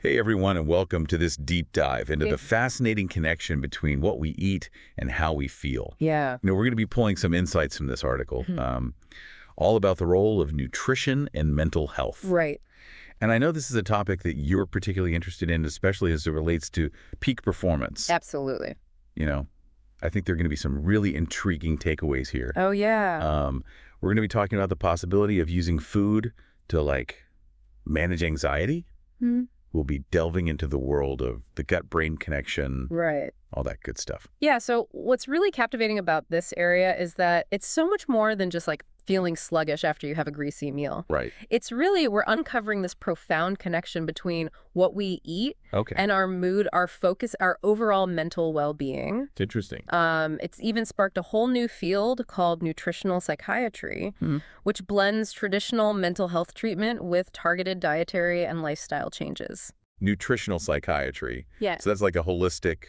Hey everyone, and welcome to this deep dive into the fascinating connection between what we eat and how we feel. Yeah. We're going to be pulling some insights from this article, Mhm. all about the role of nutrition and mental health. Right. And I know this is a topic that you're particularly interested in, especially as it relates to peak performance. Absolutely. You know, I think there are going to be some really intriguing takeaways here. Oh, yeah. We're going to be talking about the possibility of using food to, manage anxiety. Hmm. We'll be delving into the world of the gut-brain connection, Right. all that good stuff. Yeah. So what's really captivating about this area is that it's so much more than just like feeling sluggish after you have a greasy meal. Right. It's really, we're uncovering this profound connection between what we eat Okay. and our mood, our focus, our overall mental well-being. It's interesting. It's even sparked a whole new field called nutritional psychiatry, which blends traditional mental health treatment with targeted dietary and lifestyle changes. Nutritional psychiatry. Yeah. So that's like a holistic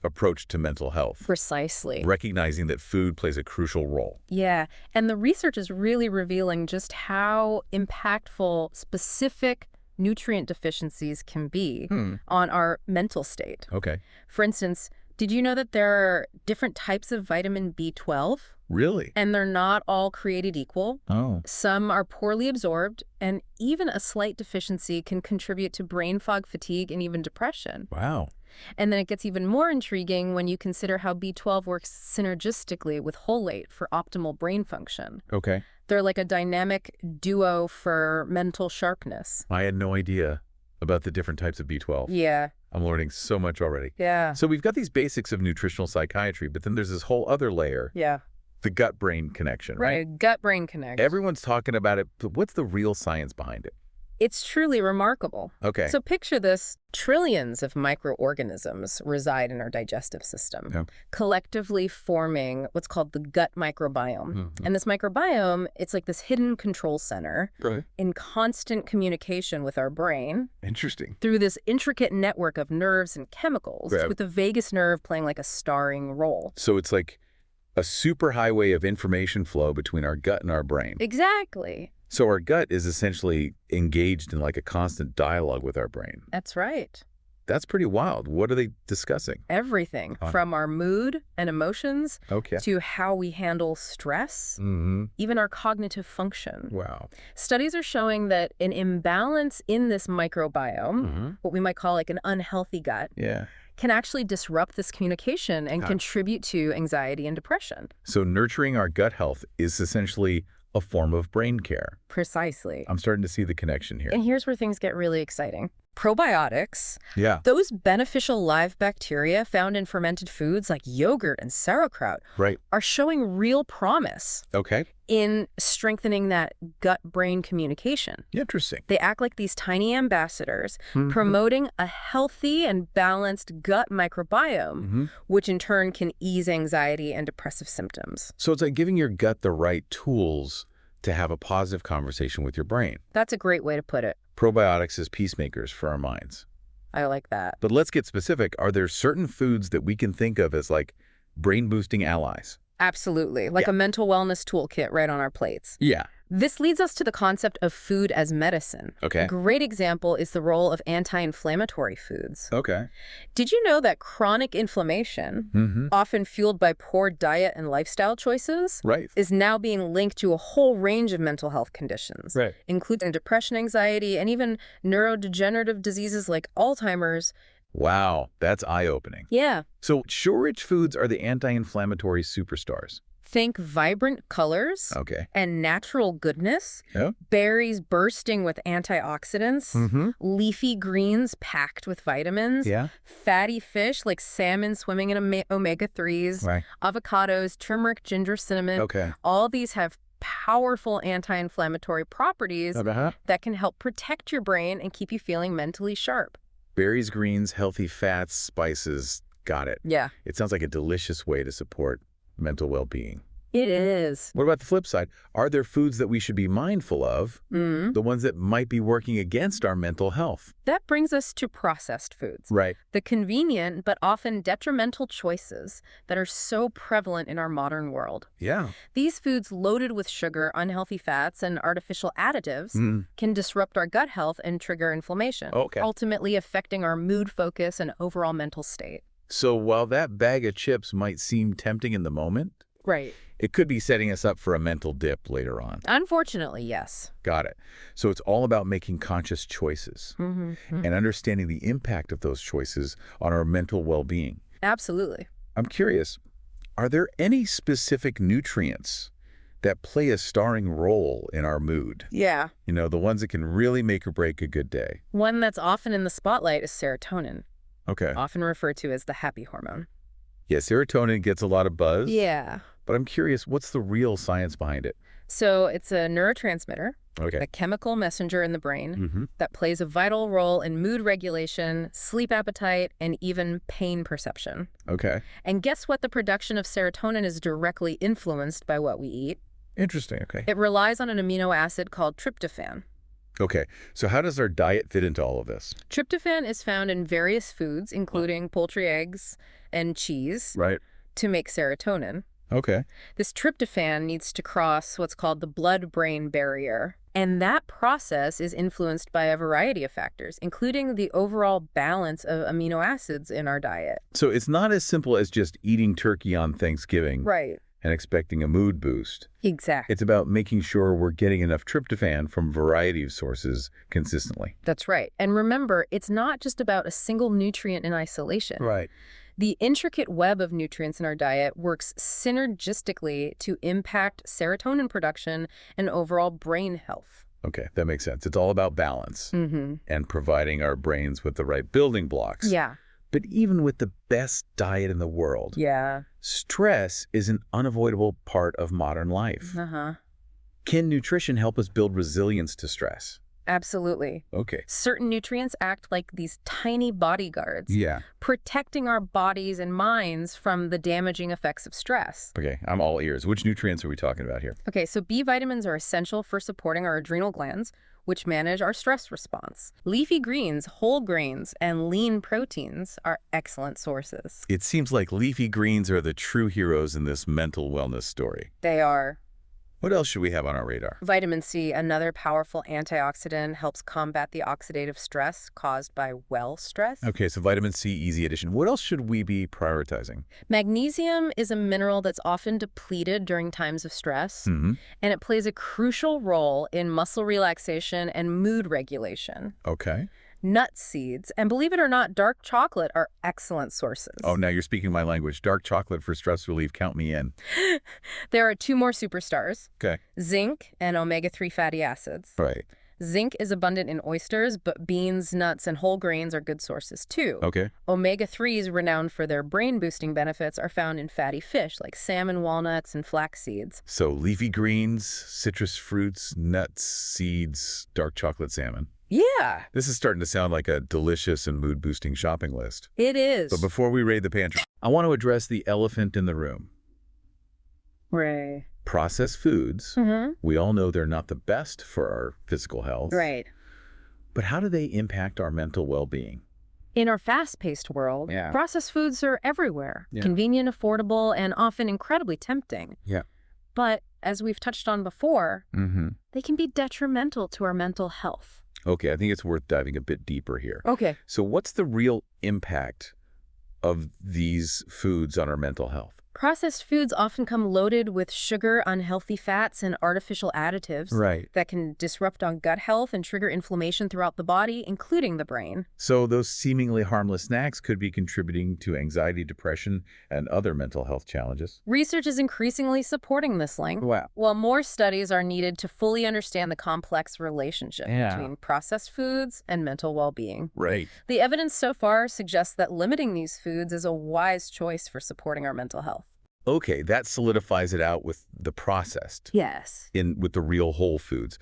approach to mental health. Precisely. Recognizing that food plays a crucial role. Yeah. And the research is really revealing just how impactful specific nutrient deficiencies can be on our mental state. Okay. For instance, did you know that there are different types of vitamin B12? Really? And they're not all created equal. Oh. Some are poorly absorbed, and even a slight deficiency can contribute to brain fog, fatigue, and even depression. Wow. And then it gets even more intriguing when you consider how B12 works synergistically with folate for optimal brain function. Okay. They're like a dynamic duo for mental sharpness. I had no idea about the different types of B12. Yeah. I'm learning so much already. Yeah. So we've got these basics of nutritional psychiatry, but then there's this whole other layer, Yeah. the gut-brain connection, right? Right. Gut-brain connection. Everyone's talking about it, but what's the real science behind it? It's truly remarkable. Okay. So picture this. Trillions of microorganisms reside in our digestive system, collectively forming what's called the gut microbiome. And this microbiome, it's like this hidden control center in constant communication with our brain Interesting. through this intricate network of nerves and chemicals, with the vagus nerve playing like a starring role. So it's like a super highway of information flow between our gut and our brain. Exactly. So our gut is essentially engaged in like a constant dialogue with our brain. That's right. That's pretty wild. What are they discussing? Everything from our mood and emotions to how we handle stress, even our cognitive function. Wow. Studies are showing that an imbalance in this microbiome, what we might call like an unhealthy gut, can actually disrupt this communication and contribute to anxiety and depression. So nurturing our gut health is essentially a form of brain care. Precisely. I'm starting to see the connection here. And here's where things get really exciting. Probiotics, Yeah. those beneficial live bacteria found in fermented foods like yogurt and sauerkraut, Right. are showing real promise Okay. in strengthening that gut-brain communication. Interesting. They act like these tiny ambassadors, promoting a healthy and balanced gut microbiome, which in turn can ease anxiety and depressive symptoms. So it's like giving your gut the right tools to have a positive conversation with your brain. That's a great way to put it. Probiotics as peacemakers for our minds. I like that. But let's get specific. Are there certain foods that we can think of as like brain-boosting allies? Absolutely. Like a mental wellness toolkit right on our plates. Yeah. This leads us to the concept of food as medicine. Okay. A great example is the role of anti-inflammatory foods. Okay. Did you know that chronic inflammation, often fueled by poor diet and lifestyle choices, Right. is now being linked to a whole range of mental health conditions, Right. including depression, anxiety, and even neurodegenerative diseases like Alzheimer's? Wow, that's eye-opening. Yeah. So sure-rich foods are the anti-inflammatory superstars. Think vibrant colors Okay. and natural goodness, Yeah. berries bursting with antioxidants, leafy greens packed with vitamins, Yeah. fatty fish like salmon swimming in omega-3s, Right. avocados, turmeric, ginger, cinnamon. Okay. All these have powerful anti-inflammatory properties that can help protect your brain and keep you feeling mentally sharp. Berries, greens, healthy fats, spices. Got it. Yeah. It sounds like a delicious way to support mental well-being. It is. What about the flip side? Are there foods that we should be mindful of, the ones that might be working against our mental health? That brings us to processed foods. Right. The convenient but often detrimental choices that are so prevalent in our modern world. Yeah. These foods loaded with sugar, unhealthy fats, and artificial additives can disrupt our gut health and trigger inflammation, ultimately affecting our mood, focus, and overall mental state. So while that bag of chips might seem tempting in the moment, Right. it could be setting us up for a mental dip later on. Unfortunately, yes. Got it. So it's all about making conscious choices and understanding the impact of those choices on our mental well-being. Absolutely. I'm curious, are there any specific nutrients that play a starring role in our mood? Yeah. You know, the ones that can really make or break a good day. One that's often in the spotlight is serotonin, Okay. often referred to as the happy hormone. Yeah, serotonin gets a lot of buzz. Yeah. But I'm curious, what's the real science behind it? So it's a neurotransmitter, Okay. a chemical messenger in the brain that plays a vital role in mood regulation, sleep appetite, and even pain perception. Okay. And guess what? The production of serotonin is directly influenced by what we eat. Interesting. Okay. It relies on an amino acid called tryptophan. Okay. So how does our diet fit into all of this? Tryptophan is found in various foods, including poultry, eggs, and cheese, Right. to make serotonin. Okay. This tryptophan needs to cross what's called the blood-brain barrier. And that process is influenced by a variety of factors, including the overall balance of amino acids in our diet. So it's not as simple as just eating turkey on Thanksgiving Right. and expecting a mood boost. Exactly. It's about making sure we're getting enough tryptophan from a variety of sources consistently. That's right. And remember, it's not just about a single nutrient in isolation. Right. The intricate web of nutrients in our diet works synergistically to impact serotonin production and overall brain health. Okay, that makes sense. It's all about balance and providing our brains with the right building blocks. Yeah. But even with the best diet in the world, Yeah. stress is an unavoidable part of modern life. Can nutrition help us build resilience to stress? Absolutely. Okay. Certain nutrients act like these tiny bodyguards, Yeah. protecting our bodies and minds from the damaging effects of stress. Okay, I'm all ears. Which nutrients are we talking about here? Okay, so B vitamins are essential for supporting our adrenal glands, which manage our stress response. Leafy greens, whole grains, and lean proteins are excellent sources. It seems like leafy greens are the true heroes in this mental wellness story. They are. What else should we have on our radar? Vitamin C, another powerful antioxidant, helps combat the oxidative stress caused by well stress. Okay, so vitamin C, easy addition. What else should we be prioritizing? Magnesium is a mineral that's often depleted during times of stress, and it plays a crucial role in muscle relaxation and mood regulation. Okay. Nut seeds, and believe it or not, dark chocolate are excellent sources. Oh, now you're speaking my language. Dark chocolate for stress relief. Count me in. There are two more superstars. Okay. Zinc and omega-3 fatty acids. Right. Zinc is abundant in oysters, but beans, nuts, and whole grains are good sources too. Okay. Omega-3s, renowned for their brain-boosting benefits, are found in fatty fish like salmon, walnuts, and flax seeds. So leafy greens, citrus fruits, nuts, seeds, dark chocolate, salmon. Yeah. This is starting to sound like a delicious and mood-boosting shopping list. It is. But before we raid the pantry, I want to address the elephant in the room. Right. Processed foods, we all know they're not the best for our physical health. Right. But how do they impact our mental well-being? In our fast-paced world, processed foods are everywhere. Convenient, affordable, and often incredibly tempting. Yeah. But as we've touched on before, they can be detrimental to our mental health. Okay, I think it's worth diving a bit deeper here. Okay. So what's the real impact of these foods on our mental health? Processed foods often come loaded with sugar, unhealthy fats, and artificial additives that can disrupt our gut health and trigger inflammation throughout the body, including the brain. So those seemingly harmless snacks could be contributing to anxiety, depression, and other mental health challenges. Research is increasingly supporting this link. Wow. While more studies are needed to fully understand the complex relationship between processed foods and mental well-being. Right. The evidence so far suggests that limiting these foods is a wise choice for supporting our mental health. Okay, that solidifies it out with the processed. Yes. With the real whole foods.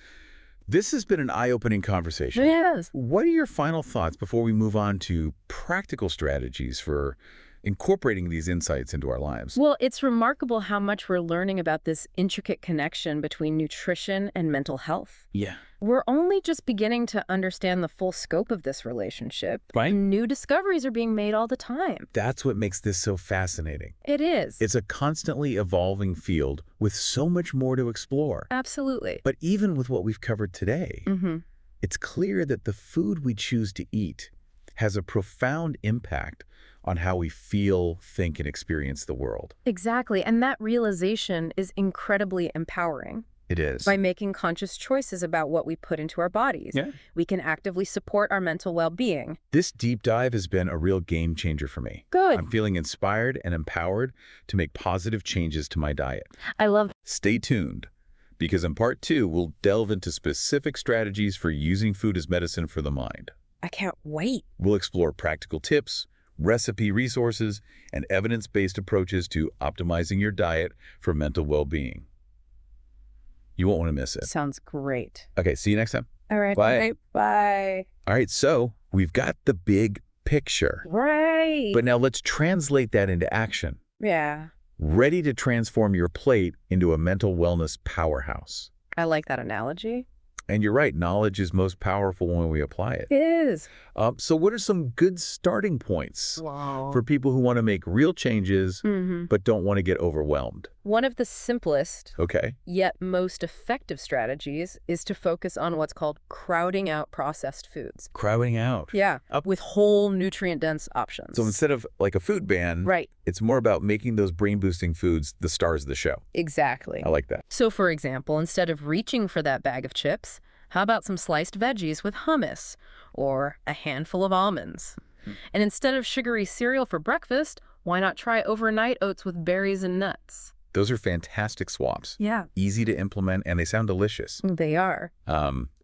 This has been an eye-opening conversation. Yes. What are your final thoughts before we move on to practical strategies for incorporating these insights into our lives. Well, it's remarkable how much we're learning about this intricate connection between nutrition and mental health. Yeah. We're only just beginning to understand the full scope of this relationship. Right. New discoveries are being made all the time. That's what makes this so fascinating. It is. It's a constantly evolving field with so much more to explore. Absolutely. But even with what we've covered today, it's clear that the food we choose to eat has a profound impact on how we feel, think, and experience the world. Exactly. And that realization is incredibly empowering. It is. By making conscious choices about what we put into our bodies, we can actively support our mental well-being. This deep dive has been a real game changer for me. Good. I'm feeling inspired and empowered to make positive changes to my diet. I love. Stay tuned, because in part 2, we'll delve into specific strategies for using food as medicine for the mind. I can't wait. We'll explore practical tips, recipe resources, and evidence-based approaches to optimizing your diet for mental well-being. You won't want to miss it. Sounds great. Okay, see you next time. All right. Bye. Okay, bye. All right, so we've got the big picture. Right. But now let's translate that into action. Yeah. Ready to transform your plate into a mental wellness powerhouse. I like that analogy. And you're right, knowledge is most powerful when we apply it. It is. So what are some good starting points for people who want to make real changes but don't want to get overwhelmed? One of the simplest, Okay. yet most effective strategies is to focus on what's called crowding out processed foods. Crowding out. Yeah, with whole nutrient-dense options. So instead of like a food ban, right. It's more about making those brain-boosting foods the stars of the show. Exactly. I like that. So for example, instead of reaching for that bag of chips, how about some sliced veggies with hummus or a handful of almonds? And instead of sugary cereal for breakfast, why not try overnight oats with berries and nuts? Those are fantastic swaps. Yeah. Easy to implement, and they sound delicious. They are.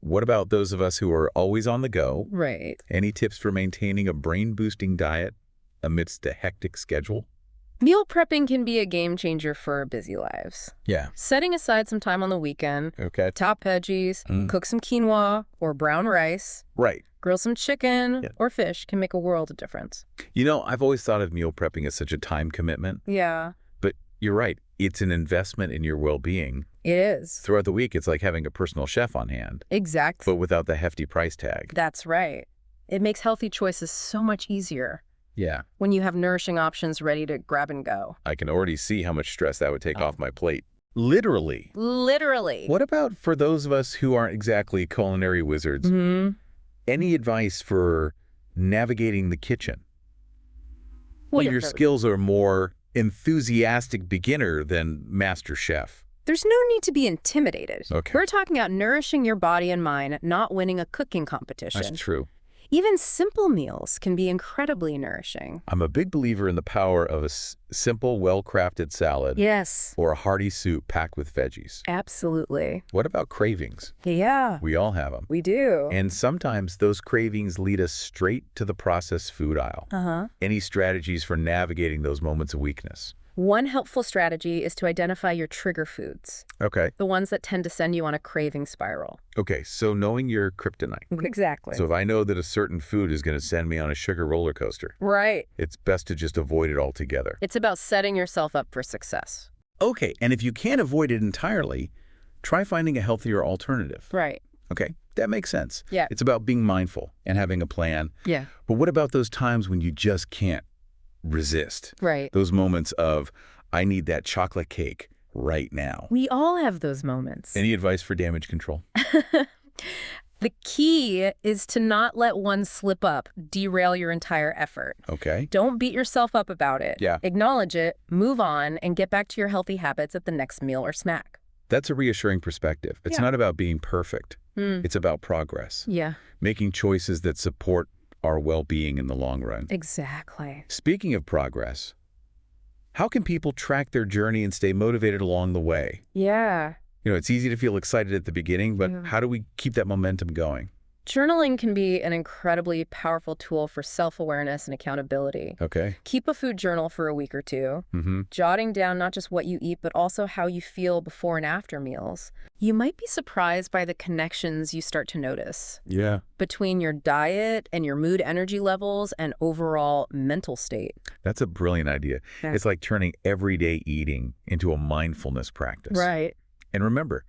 What about those of us who are always on the go? Right. Any tips for maintaining a brain-boosting diet amidst a hectic schedule? Meal prepping can be a game changer for our busy lives. Yeah. Setting aside some time on the weekend, Okay. top veggies, cook some quinoa or brown rice, Right. grill some chicken or fish can make a world of difference. You know, I've always thought of meal prepping as such a time commitment. Yeah. But you're right. It's an investment in your well-being. It is. Throughout the week, it's like having a personal chef on hand. Exactly. But without the hefty price tag. That's right. It makes healthy choices so much easier. Yeah. When you have nourishing options ready to grab and go. I can already see how much stress that would take off my plate. Literally. Literally. What about for those of us who aren't exactly culinary wizards? Any advice for navigating the kitchen? Well, your skills are more enthusiastic beginner than master chef. There's no need to be intimidated. Okay. We're talking about nourishing your body and mind, not winning a cooking competition. That's true. Even simple meals can be incredibly nourishing. I'm a big believer in the power of a simple, well-crafted salad. Yes. Or a hearty soup packed with veggies. Absolutely. What about cravings? Yeah. We all have them. We do. And sometimes those cravings lead us straight to the processed food aisle. Any strategies for navigating those moments of weakness? One helpful strategy is to identify your trigger foods. Okay. The ones that tend to send you on a craving spiral. Okay, so knowing your kryptonite. Exactly. So if I know that a certain food is going to send me on a sugar roller coaster. Right. It's best to just avoid it altogether. It's about setting yourself up for success. Okay, and if you can't avoid it entirely, try finding a healthier alternative. Right. Okay, that makes sense. Yeah. It's about being mindful and having a plan. Yeah. But what about those times when you just can't resist? Right. Those moments of, I need that chocolate cake right now. We all have those moments. Any advice for damage control? The key is to not let one slip up derail your entire effort. Okay. Don't beat yourself up about it. Yeah. Acknowledge it, move on, and get back to your healthy habits at the next meal or snack. That's a reassuring perspective. It's not about being perfect. It's about progress. Yeah. Making choices that support our well-being in the long run. Exactly. Speaking of progress, how can people track their journey and stay motivated along the way? Yeah. You know, it's easy to feel excited at the beginning, but how do we keep that momentum going? Journaling can be an incredibly powerful tool for self-awareness and accountability. Okay. Keep a food journal for a week or two, jotting down not just what you eat, but also how you feel before and after meals. You might be surprised by the connections you start to notice. Yeah. Between your diet and your mood energy levels and overall mental state. That's a brilliant idea. Yeah. It's like turning everyday eating into a mindfulness practice. Right. And remember,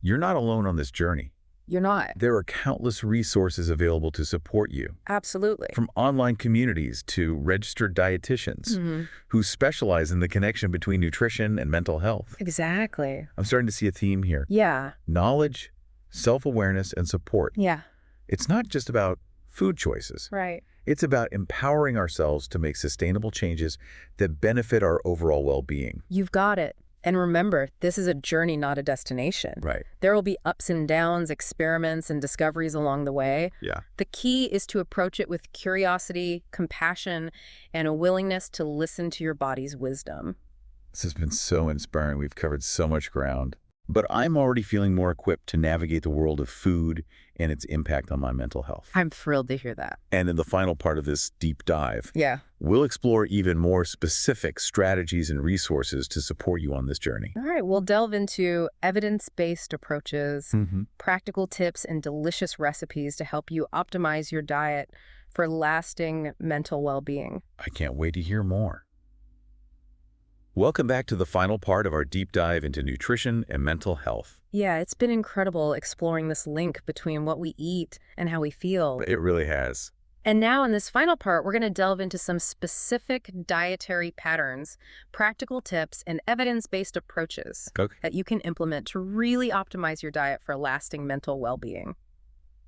you're not alone on this journey. You're not. There are countless resources available to support you. Absolutely. From online communities to registered dietitians who specialize in the connection between nutrition and mental health. Exactly. I'm starting to see a theme here. Yeah. Knowledge, self-awareness, and support. Yeah. It's not just about food choices. Right. It's about empowering ourselves to make sustainable changes that benefit our overall well-being. You've got it. And remember, this is a journey, not a destination. Right. There will be ups and downs, experiments, and discoveries along the way. Yeah. The key is to approach it with curiosity, compassion, and a willingness to listen to your body's wisdom. This has been so inspiring. We've covered so much ground. But I'm already feeling more equipped to navigate the world of food and its impact on my mental health. I'm thrilled to hear that. And in the final part of this deep dive, Yeah. we'll explore even more specific strategies and resources to support you on this journey. All right, we'll delve into evidence-based approaches, practical tips, and delicious recipes to help you optimize your diet for lasting mental well-being. I can't wait to hear more. Welcome back to the final part of our deep dive into nutrition and mental health. Yeah, it's been incredible exploring this link between what we eat and how we feel. It really has. And now in this final part, we're going to delve into some specific dietary patterns, practical tips, and evidence-based approaches that you can implement to really optimize your diet for lasting mental well-being.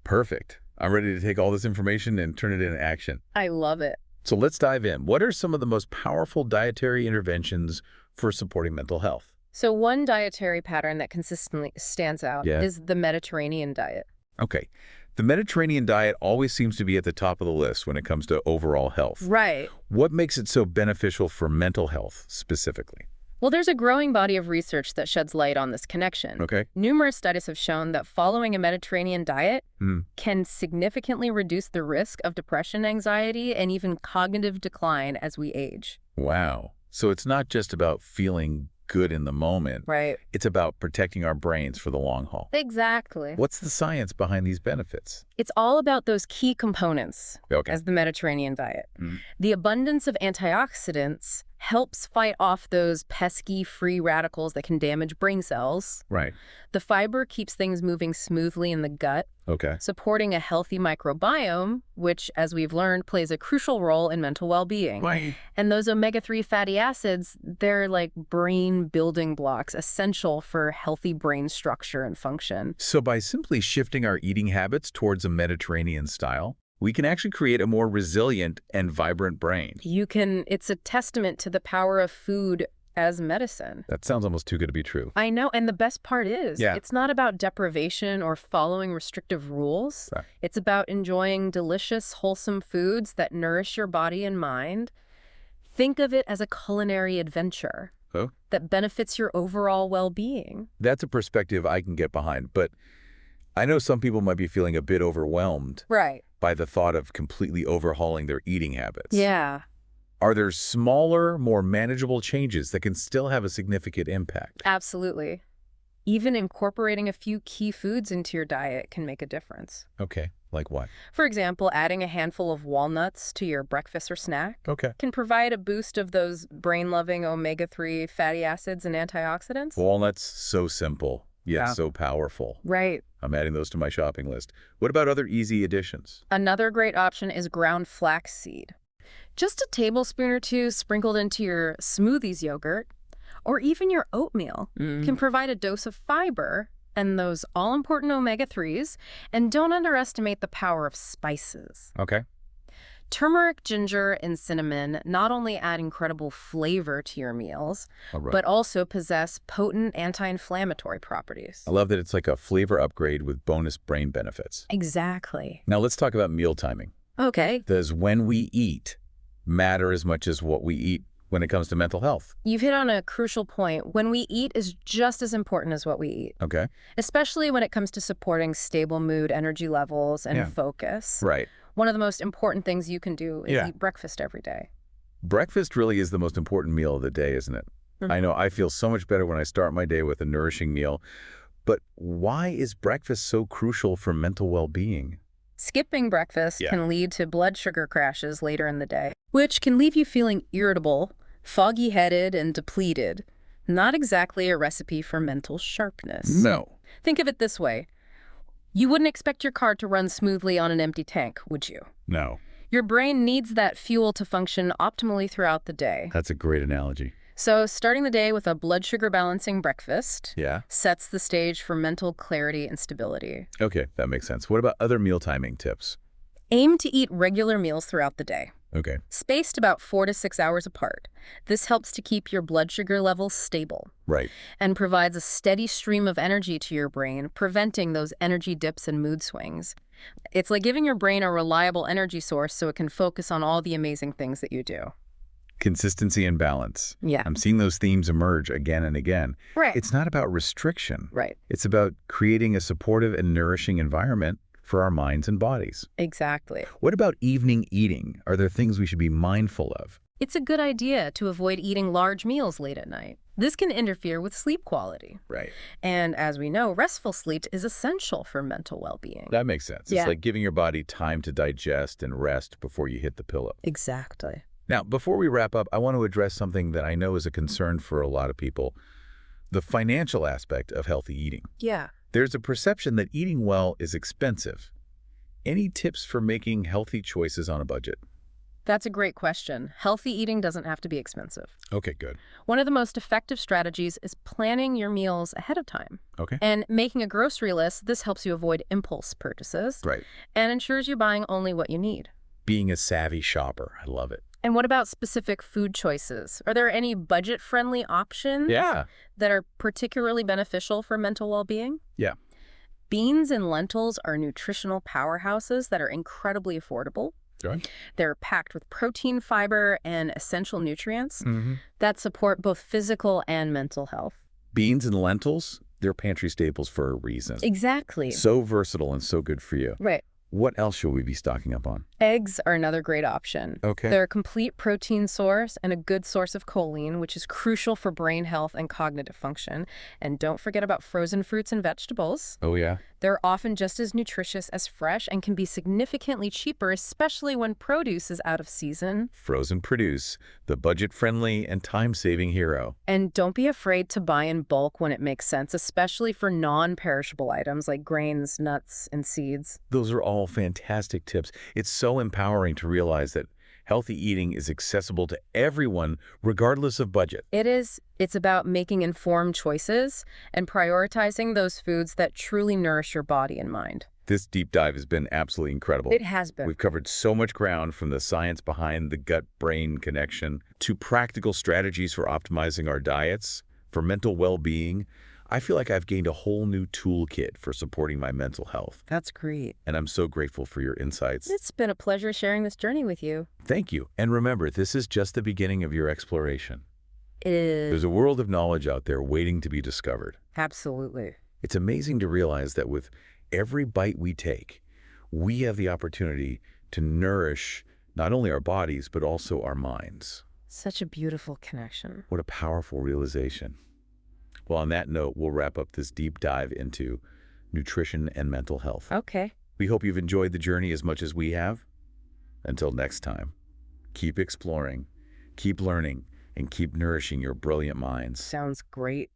Perfect. I'm ready to take all this information and turn it into action. I love it. So let's dive in. What are some of the most powerful dietary interventions for supporting mental health? So one dietary pattern that consistently stands out is the Mediterranean diet. Okay. The Mediterranean diet always seems to be at the top of the list when it comes to overall health. Right. What makes it so beneficial for mental health specifically? Well, there's a growing body of research that sheds light on this connection. Okay. Numerous studies have shown that following a Mediterranean diet can significantly reduce the risk of depression, anxiety, and even cognitive decline as we age. Wow. So it's not just about feeling good in the moment. Right. It's about protecting our brains for the long haul. Exactly. What's the science behind these benefits? It's all about those key components as the Mediterranean diet. The abundance of antioxidants helps fight off those pesky free radicals that can damage brain cells. Right. The fiber keeps things moving smoothly in the gut, supporting a healthy microbiome, which, as we've learned, plays a crucial role in mental well-being. Right. And those omega-3 fatty acids, they're like brain building blocks, essential for healthy brain structure and function. So by simply shifting our eating habits towards a Mediterranean style, we can actually create a more resilient and vibrant brain. It's a testament to the power of food as medicine. That sounds almost too good to be true. I know, and the best part is, it's not about deprivation or following restrictive rules. Right. It's about enjoying delicious, wholesome foods that nourish your body and mind. Think of it as a culinary adventure that benefits your overall well-being. That's a perspective I can get behind, but I know some people might be feeling a bit overwhelmed by the thought of completely overhauling their eating habits. Yeah. Are there smaller, more manageable changes that can still have a significant impact? Absolutely. Even incorporating a few key foods into your diet can make a difference. Okay, like what? For example, adding a handful of walnuts to your breakfast or snack can provide a boost of those brain-loving omega-3 fatty acids and antioxidants. Walnuts, so simple, yet so powerful. Right. I'm adding those to my shopping list. What about other easy additions? Another great option is ground flaxseed. Just a tablespoon or two sprinkled into your smoothies yogurt or even your oatmeal can provide a dose of fiber and those all-important omega-3s, and don't underestimate the power of spices. Okay. Turmeric, ginger, and cinnamon not only add incredible flavor to your meals, but also possess potent anti-inflammatory properties. I love that it's like a flavor upgrade with bonus brain benefits. Exactly. Now let's talk about meal timing. Okay. Does when we eat matter as much as what we eat when it comes to mental health. You've hit on a crucial point. When we eat is just as important as what we eat. Okay. Especially when it comes to supporting stable mood, energy levels, and focus. Right. One of the most important things you can do is eat breakfast every day. Breakfast really is the most important meal of the day, isn't it? I know I feel so much better when I start my day with a nourishing meal. But why is breakfast so crucial for mental well-being? Skipping breakfast can lead to blood sugar crashes later in the day, which can leave you feeling irritable, foggy-headed, and depleted. Not exactly a recipe for mental sharpness. No. Think of it this way. You wouldn't expect your car to run smoothly on an empty tank, would you? No. Your brain needs that fuel to function optimally throughout the day. That's a great analogy. So starting the day with a blood sugar balancing breakfast sets the stage for mental clarity and stability. Okay, that makes sense. What about other meal timing tips? Aim to eat regular meals throughout the day. Okay. Spaced about 4 to 6 hours apart. This helps to keep your blood sugar levels stable. Right. And provides a steady stream of energy to your brain, preventing those energy dips and mood swings. It's like giving your brain a reliable energy source so it can focus on all the amazing things that you do. Consistency and balance. Yeah. I'm seeing those themes emerge again and again. Right. It's not about restriction. Right. It's about creating a supportive and nourishing environment for our minds and bodies. Exactly. What about evening eating? Are there things we should be mindful of? It's a good idea to avoid eating large meals late at night. This can interfere with sleep quality. Right. And as we know, restful sleep is essential for mental well-being. That makes sense. It's like giving your body time to digest and rest before you hit the pillow. Exactly. Now, before we wrap up, I want to address something that I know is a concern for a lot of people, the financial aspect of healthy eating. Yeah. There's a perception that eating well is expensive. Any tips for making healthy choices on a budget? That's a great question. Healthy eating doesn't have to be expensive. Okay, good. One of the most effective strategies is planning your meals ahead of time. Okay. And making a grocery list. This helps you avoid impulse purchases. Right. And ensures you're buying only what you need. Being a savvy shopper. I love it. And what about specific food choices? Are there any budget-friendly options that are particularly beneficial for mental well-being? Yeah. Beans and lentils are nutritional powerhouses that are incredibly affordable. Right. They're packed with protein, fiber, and essential nutrients that support both physical and mental health. Beans and lentils, they're pantry staples for a reason. Exactly. So versatile and so good for you. Right. What else should we be stocking up on? Eggs are another great option. Okay. They're a complete protein source and a good source of choline, which is crucial for brain health and cognitive function. And don't forget about frozen fruits and vegetables. Oh, yeah? They're often just as nutritious as fresh and can be significantly cheaper, especially when produce is out of season. Frozen produce, the budget-friendly and time-saving hero. And don't be afraid to buy in bulk when it makes sense, especially for non-perishable items like grains, nuts, and seeds. Those are all fantastic tips. It's so empowering to realize that healthy eating is accessible to everyone, regardless of budget. It is. It's about making informed choices and prioritizing those foods that truly nourish your body and mind. This deep dive has been absolutely incredible. It has been. We've covered so much ground, from the science behind the gut-brain connection to practical strategies for optimizing our diets, for mental well-being. I feel like I've gained a whole new toolkit for supporting my mental health. That's great. And I'm so grateful for your insights. It's been a pleasure sharing this journey with you. Thank you. And remember, this is just the beginning of your exploration. It is. There's a world of knowledge out there waiting to be discovered. Absolutely. It's amazing to realize that with every bite we take, we have the opportunity to nourish not only our bodies, but also our minds. Such a beautiful connection. What a powerful realization. Well, on that note, we'll wrap up this deep dive into nutrition and mental health. Okay. We hope you've enjoyed the journey as much as we have. Until next time, keep exploring, keep learning, and keep nourishing your brilliant minds. Sounds great.